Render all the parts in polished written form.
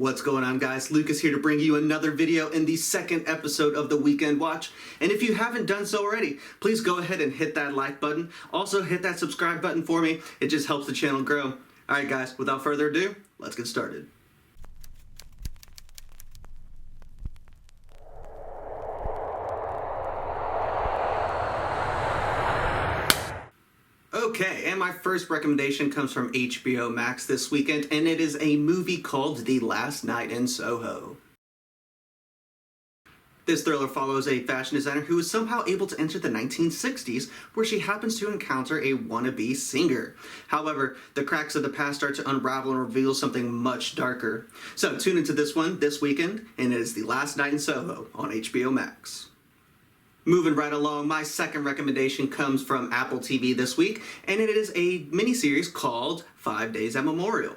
What's going on, guys? Lucas here to bring you another video in the second episode of the Weekend Watch. And if you haven't done so already, please go ahead and hit that like button. Also hit that subscribe button for me. It just helps the channel grow. Alright guys, without further ado, let's get started. Okay, and my first recommendation comes from HBO Max this weekend, and it is a movie called The Last Night in Soho. This thriller follows a fashion designer who is somehow able to enter the 1960s, where she happens to encounter a wannabe singer. However, the cracks of the past start to unravel and reveal something much darker. So tune into this one this weekend, and it is The Last Night in Soho on HBO Max. Moving right along, my second recommendation comes from Apple TV this week, and it is a miniseries called 5 Days at Memorial.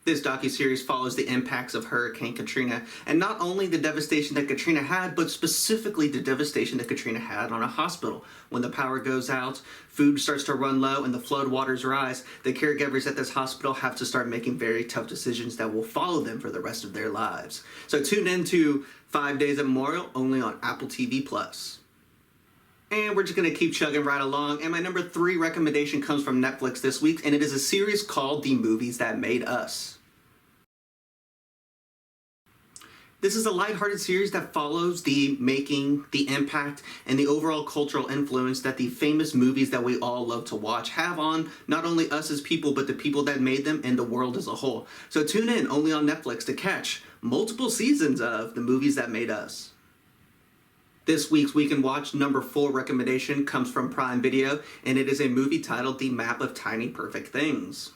This docuseries follows the impacts of Hurricane Katrina, and not only the devastation that Katrina had, but specifically the devastation that Katrina had on a hospital. When the power goes out, food starts to run low, and the flood waters rise, the caregivers at this hospital have to start making very tough decisions that will follow them for the rest of their lives. So tune in to 5 Days at Memorial, only on Apple TV+. And we're just going to keep chugging right along, and my number 3 recommendation comes from Netflix this week, and it is a series called The Movies That Made Us. This is a lighthearted series that follows the making, the impact, and the overall cultural influence that the famous movies that we all love to watch have on not only us as people, but the people that made them and the world as a whole. So tune in only on Netflix to catch multiple seasons of The Movies That Made Us. This week's Weekend Watch number 4 recommendation comes from Prime Video, and it is a movie titled The Map of Tiny Perfect Things.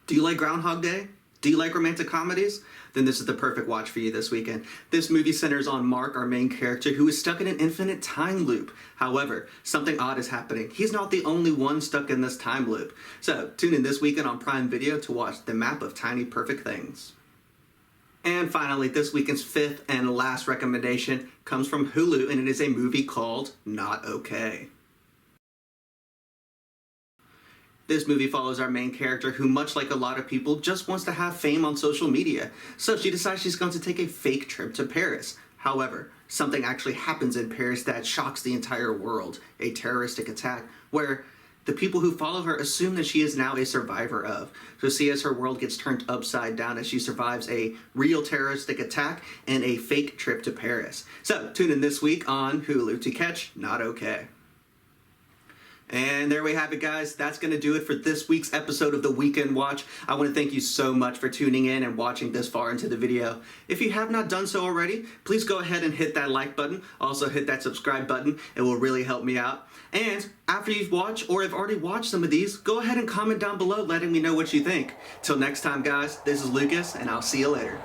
Do you like Groundhog Day? Do you like romantic comedies? Then this is the perfect watch for you this weekend. This movie centers on Mark, our main character, who is stuck in an infinite time loop. However, something odd is happening. He's not the only one stuck in this time loop. So tune in this weekend on Prime Video to watch The Map of Tiny Perfect Things. And finally, this weekend's 5th and last recommendation comes from Hulu, and it is a movie called Not Okay. This movie follows our main character who, much like a lot of people, just wants to have fame on social media. So she decides she's going to take a fake trip to Paris. However, something actually happens in Paris that shocks the entire world. A terroristic attack where the people who follow her assume that she is now a survivor of. So see as her world gets turned upside down as she survives a real terroristic attack and a fake trip to Paris. So tune in this week on Hulu to catch Not Okay. And there we have it, guys. That's going to do it for this week's episode of The Weekend Watch. I want to thank you so much for tuning in and watching this far into the video. If you have not done so already, please go ahead and hit that like button. Also hit that subscribe button. It will really help me out. And after you've watched or have already watched some of these, go ahead and comment down below letting me know what you think. Till next time, guys, this is Lucas, and I'll see you later.